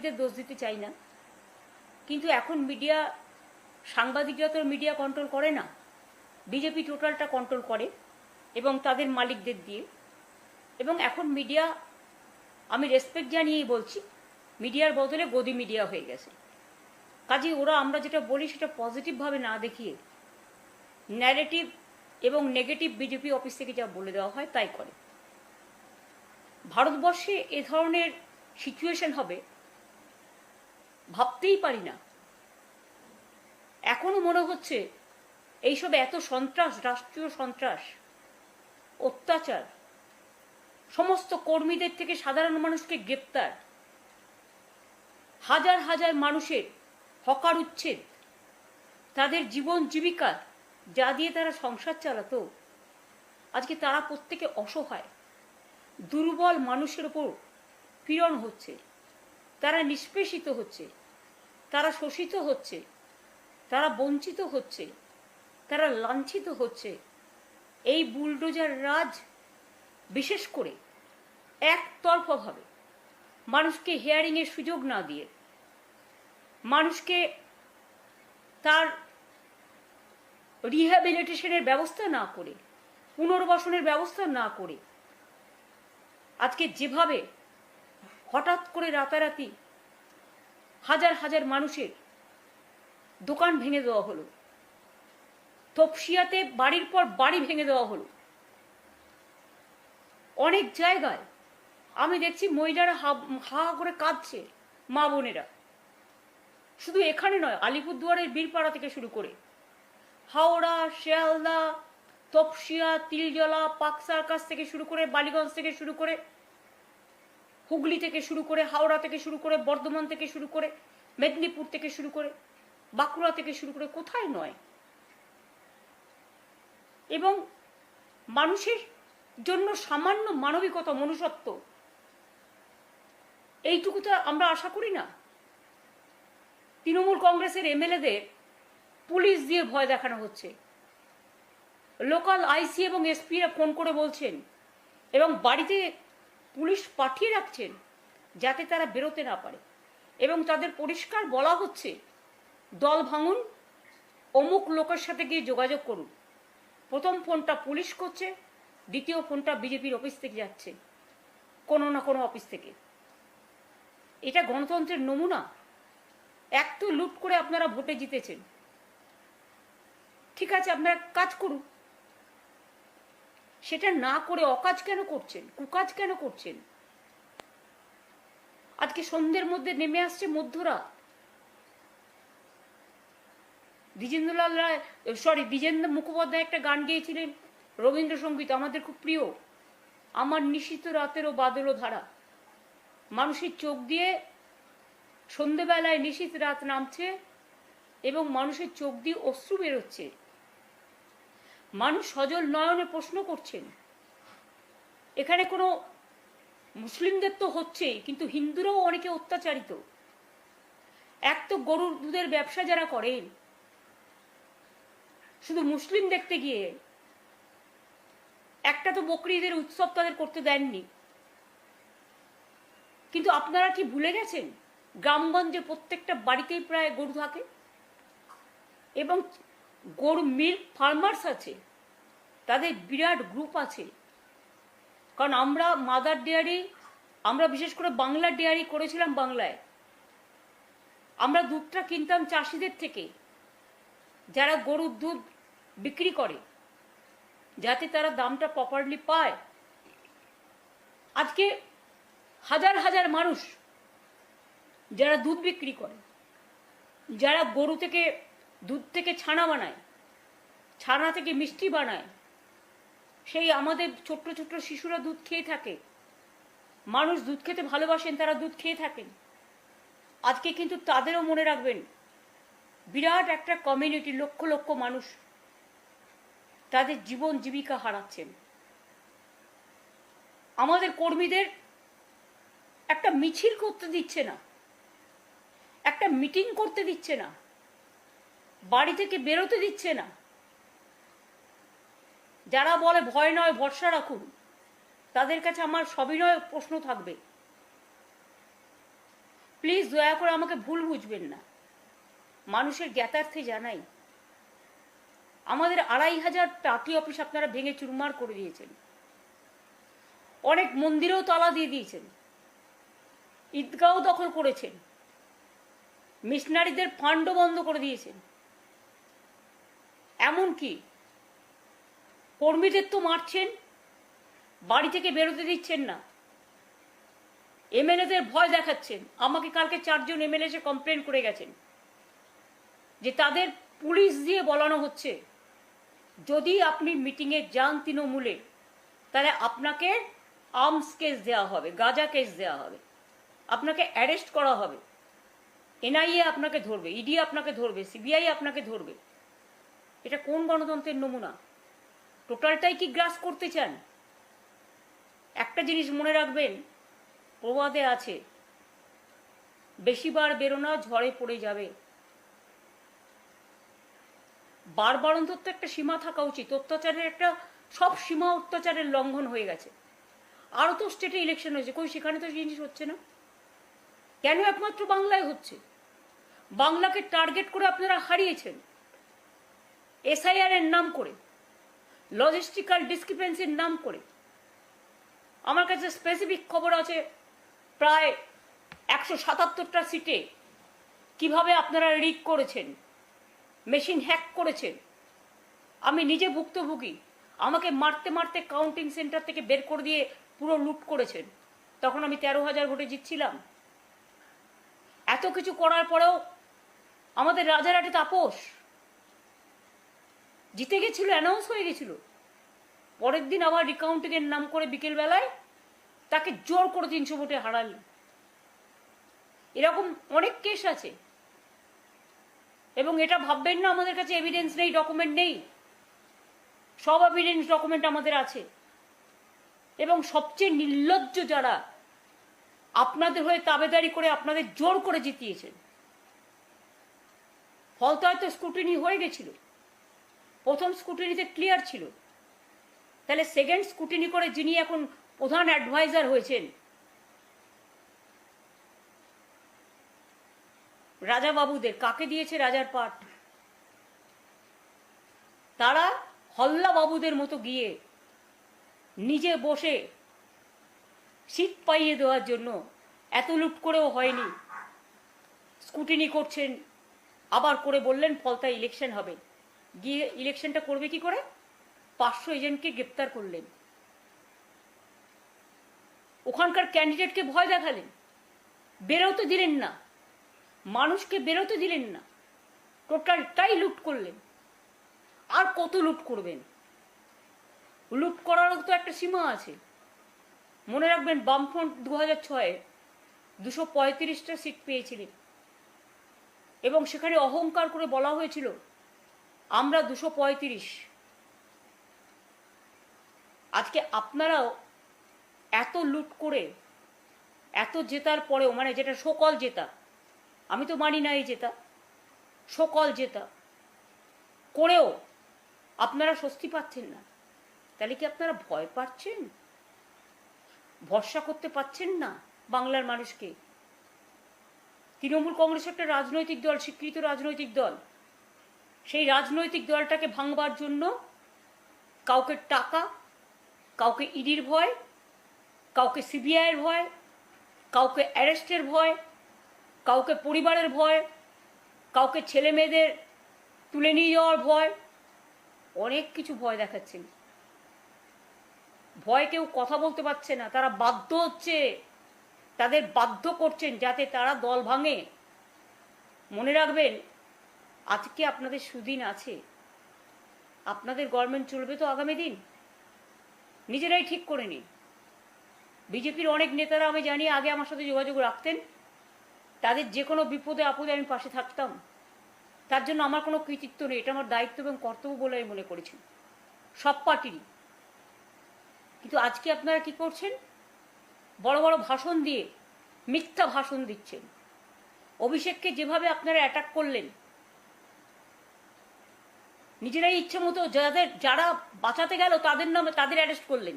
সাংবাদিকদের দোষ দিতে চাই না, কিন্তু এখন মিডিয়া, সাংবাদিকরা তো মিডিয়া কন্ট্রোল করে না, বিজেপি টোটালটা কন্ট্রোল করে এবং তাদের মালিকদের দিয়ে। এবং এখন মিডিয়া, আমি রেসপেক্ট জানিয়েই বলছি, মিডিয়ার বদলে গদি মিডিয়া হয়ে গেছে। কাজে ওরা আমরা যেটা বলি সেটা পজিটিভভাবে না দেখিয়ে ন্যারেটিভ এবং নেগেটিভ বিজেপি অফিস থেকে যা বলে দেওয়া হয় তাই করে। ভারতবর্ষে এ ধরনের সিচুয়েশন হবে ভাবতেই পারি না। এখনো মনে হচ্ছে এইসব এত সন্ত্রাস, রাষ্ট্রীয় সন্ত্রাস, অত্যাচার, সমস্ত কর্মীদের থেকে সাধারণ মানুষকে গ্রেপ্তার, হাজার হাজার মানুষের হকার উচ্ছেদ, তাদের জীবন জীবিকা যা দিয়ে তারা সংসার চালাতো, আজকে তারা প্রত্যেকে অসহায়, দুর্বল মানুষের ওপর পীড়ন হচ্ছে, তারা নিষ্পেষিত হচ্ছে, তারা শোষিত হচ্ছে, তারা বঞ্চিত হচ্ছে, তারা লাঞ্ছিত হচ্ছে। এই বুলডোজার রাজ বিশেষ করে একতরফাভাবে মানুষকে হিয়ারিংয়ের সুযোগ না দিয়ে, মানুষকে তার রিহ্যাবিলিটেশনের ব্যবস্থা না করে, পুনর্বাসনের ব্যবস্থা না করে, আজকে যেভাবে হঠাৎ করে রাতারাতি হাজার হাজার মানুষের দোকান ভেঙে দেওয়া হলো, তপসিয়াতে বাড়ির পর বাড়ি ভেঙে দেওয়া হলো, অনেক জায়গায় আমি দেখছি মহিলারা হা করে কাঁদছে, মা বোনেরা। শুধু এখানে নয়, আলিপুরদুয়ারের বীরপাড়া থেকে শুরু করে হাওড়া, শিয়ালদা, তপসিয়া, তিলজলা, পাক সার্কাস থেকে শুরু করে, বালিগঞ্জ থেকে শুরু করে, হুগলি থেকে শুরু করে, হাওড়া থেকে শুরু করে, বর্ধমান থেকে শুরু করে, মেদিনীপুর থেকে শুরু করে, বাঁকুড়া থেকে শুরু করে, কোথায় নয়। এবং মানুষের জন্য সামান্য মানবিকতা, মনুষ্যত্ব, এইটুকু তো আমরা আশা করি না। তৃণমূল কংগ্রেসের এমএলএদের পুলিশ দিয়ে ভয় দেখানো হচ্ছে, লোকাল আইসি এবং এসপিরা ফোন করে বলছেন এবং বাড়িতে পুলিশ পাঠিয়ে রাখছেন যাতে তারা বেরোতে না পারে, এবং তাদের পরিষ্কার বলা হচ্ছে দল ভাঙুন, অমুক লোকের সাথে গিয়ে যোগাযোগ করুন। প্রথম ফোনটা পুলিশ করছে, দ্বিতীয় ফোনটা বিজেপির অফিস থেকে যাচ্ছে, কোনো না কোনো অফিস থেকে। এটা গণতন্ত্রের নমুনা? এক তো লুট করে আপনারা ভোটে জিতেছেন, ঠিক আছে, আপনারা কাজ করুন, সেটা না করে অকাজ কেন করছেন, কুকাজ কেন করছেন? আজকে সন্ধ্যের মধ্যে নেমে আসছে মধ্যরাত। দ্বিজেন্দ্র মুখোপাধ্যায় একটা গান গেয়েছিলেন, রবীন্দ্রসঙ্গীত আমাদের খুব প্রিয়, আমার নিশীথ রাতেরও বাদল ধারা। মানুষের চোখ দিয়ে সন্ধ্যেবেলায় নিশীথ রাত নামছে এবং মানুষের চোখ দিয়ে অশ্রু বেরোচ্ছে। মানুষ সজল নয়নে প্রশ্ন করছেন, এখানে কোনো মুসলিমদের তো হচ্ছেই, কিন্তু হিন্দুরাও অনেকে অত্যাচারিত। এক তো গরুর দুধের ব্যবসা যারা করেন, শুধু মুসলিম দেখতে গিয়ে একটা তো বকরি ঈদের উৎসব তাদের করতে দেননি। কিন্তু আপনারা কি ভুলে গেছেন গ্রামগঞ্জে প্রত্যেকটা বাড়িতেই প্রায় গরু থাকে এবং গরু মিল্ক ফার্মার্স আছে, তাদের বিরাট গ্রুপ আছে। কারণ আমরা মাদার ডেয়ারি, আমরা বিশেষ করে বাংলা ডেয়ারি করেছিলাম বাংলায়। আমরা দুধটা কিনতাম চাষিদের থেকে, যারা গরুর দুধ বিক্রি করে, যাতে তারা দামটা প্রপারলি পায়। আজকে হাজার হাজার মানুষ যারা দুধ বিক্রি করে, যারা গরু থেকে দুধ থেকে ছানা বানায়, ছানা থেকে মিষ্টি বানায়, সেই আমাদের ছোট্ট ছোট্ট শিশুরা দুধ খেয়ে থাকে। মানুষ দুধ খেতে ভালোবাসেন, তারা দুধ খেয়ে থাকেন। আজকে কিন্তু তাদেরও মনে রাখবেন, বিরাট একটা কমিউনিটি, লক্ষ লক্ষ মানুষ তাদের জীবন জীবিকা হারাচ্ছেন। আমাদের কর্মীদের একটা মিছিল করতে দিচ্ছে না, একটা মিটিং করতে দিচ্ছে না, বাড়ি থেকে বেরোতে দিচ্ছে না। যারা বলে ভয় নয় ভরসা রাখুন, তাদের কাছে আমার সবিনয় প্রশ্ন থাকবে, প্লিজ দয়া করে আমাকে ভুল বুঝবেন না, মানুষের জ্ঞাতার্থে জানাই, আমাদের 2500 পার্টি অফিস আপনারা ভেঙে চুরমার করে দিয়েছেন, অনেক মন্দিরেও তালা দিয়ে দিয়েছেন, ঈদগাঁও দখল করেছেন, মিশনারিদের ফান্ডও বন্ধ করে দিয়েছেন, এমনকি কর্মীদের তো মারছেন, বাড়ি থেকে বেরোতে দিচ্ছেন না, এমএলএদের ভয় দেখাচ্ছেন। আমাকে কালকে 4 জন এমএলএ এসে কমপ্লেন করে গেছেন যে তাদের পুলিশ দিয়ে বলানো হচ্ছে যদি আপনি মিটিংয়ে যান তৃণমূলে তাহলে আপনাকে আর্মস কেস দেওয়া হবে, গাঁজা কেস দেওয়া হবে, আপনাকে অ্যারেস্ট করা হবে, এনআইএ আপনাকে ধরবে, ইডি আপনাকে ধরবে, সিবিআই আপনাকে ধরবে। এটা কোন গণতন্ত্রের নমুনা? টোটালটাই কি গ্রাস করতে চান? একটা জিনিস মনে রাখবেন, প্রবাদে আছে, বেশিবার বেরোনা ঝড়ে পড়ে যাবে। বারবার অন্তত একটা সীমা থাকা উচিত। অত্যাচারের একটা সব সীমা অত্যাচারের লঙ্ঘন হয়ে গেছে। আরও তো স্টেটে ইলেকশন হয়েছে, কই সেখানে তো জিনিস হচ্ছে না কেন? একমাত্র বাংলায় হচ্ছে। বাংলাকে টার্গেট করে আপনারা হারিয়েছেন এসআইআর এর নাম করে, লজিস্টিক্যাল ডিসক্রিপেন্সির নাম করে। আমার কাছে স্পেসিফিক খবর আছে প্রায় 177টা সিটে কিভাবে আপনারা রিগ করেছেন, মেশিন হ্যাক করেছেন। আমি নিজে ভুক্তভোগী, আমাকে মারতে মারতে কাউন্টিং সেন্টার থেকে বের করে দিয়ে পুরো লুট করেছেন। তখন আমি 13,000 ভোটে জিতছিলাম। এত কিছু করার পরেও আমাদের রাজারহাটে তাপস জিতে গেছিল, অ্যানাউন্স হয়ে গেছিল। পরের দিন আবার রিকাউন্টিং এর নাম করে বিকেলবেলায় তাকে জোর করে 300 ভোটে হারালেন। এরকম অনেক কেস আছে। এবং এটা ভাববেন না আমাদের কাছে এভিডেন্স নেই, ডকুমেন্ট নেই। সব এভিডেন্স ডকুমেন্ট আমাদের আছে। এবং সবচেয়ে নির্লজ্জ যারা আপনাদের হয়ে তাবেদারি করে আপনাদের জোর করে জিতিয়েছেন। ফল তো হয়তো স্ক্রুটিনি হয়ে গেছিল, প্রথম স্ক্রুটিনিতে ক্লিয়ার ছিল, তাহলে সেকেন্ড স্ক্রুটিনি করে যিনি এখন প্রধান অ্যাডভাইজার হয়েছেন রাজা বাবুদের, কাকে দিয়েছে রাজার পাট? তারা হল্লা বাবুদের মতো গিয়ে নিজে বসে সিট পাইয়ে দেওয়ার জন্য এত লুট করেও হয়নি, স্ক্রুটিনি করছেন, আবার করে বললেন ফলতায় ইলেকশন হবে। গিয়ে ইলেকশনটা করবে কি করে? 500 এজেন্টকে গ্রেপ্তার করলেন, ওখানকার ক্যান্ডিডেটকে ভয় দেখালেন, বেরোতে দিলেন না, মানুষকে বেরোতে দিলেন না, টোটালটাই লুট করলেন। আর কত লুট করবেন? লুট করারও তো একটা সীমা আছে। মনে রাখবেন বামফ্রন্ট 2006-এ 235টা সিট পেয়েছিলেন এবং সেখানে অহংকার করে বলা হয়েছিল আমরা 235। আজকে আপনারাও এত লুট করে এত জেতার পরেও, মানে যেটা সকল জেতা, আমি তো মানি না এই জেতা, সকল জেতা করেও আপনারা স্বস্তি পাচ্ছেন না। তাহলে কি আপনারা ভয় পাচ্ছেন? ভরসা করতে পাচ্ছেন না বাংলার মানুষকে? তৃণমূল কংগ্রেস একটা রাজনৈতিক দল, স্বীকৃত রাজনৈতিক দল। সেই রাজনৈতিক দলটাকে ভাঙবার জন্য কাউকে টাকা, কাউকে ইডির ভয়, কাউকে সিবিআইয়ের ভয়, কাউকে অ্যারেস্টের ভয়, কাউকে পরিবারের ভয়, কাউকে ছেলে মেয়েদের তুলে নিয়ে যাওয়ার ভয়, অনেক কিছু ভয় দেখাচ্ছেন। ভয় কেউ কথা বলতে পারছে না, তারা বাধ্য হচ্ছে, তাদের বাধ্য করছেন যাতে তারা দল ভাঙে। মনে রাখবেন আজকে আপনাদের সুদিন আছে, আপনাদের গভর্নমেন্ট চলবে তো আগামী দিন, নিজেরাই ঠিক করে নিন। বিজেপির অনেক নেতারা আমি জানি আগে আমার সাথে যোগাযোগ রাখতেন, তাদের যে কোনো বিপদে আপদে আমি পাশে থাকতাম। তার জন্য আমার কোনো কৃতিত্ব নেই, এটা আমার দায়িত্ব এবং কর্তব্য বলে আমি মনে করেছি, সব পার্টিরই। কিন্তু আজকে আপনারা কি করছেন? বড় বড় ভাষণ দিয়ে মিথ্যা ভাষণ দিচ্ছেন। অভিষেককে যেভাবে আপনারা অ্যাটাক করলেন, নিজেরাই ইচ্ছে মতো যারা বাঁচাতে গেল তাদের নামে তাদের অ্যারেস্ট করলেন।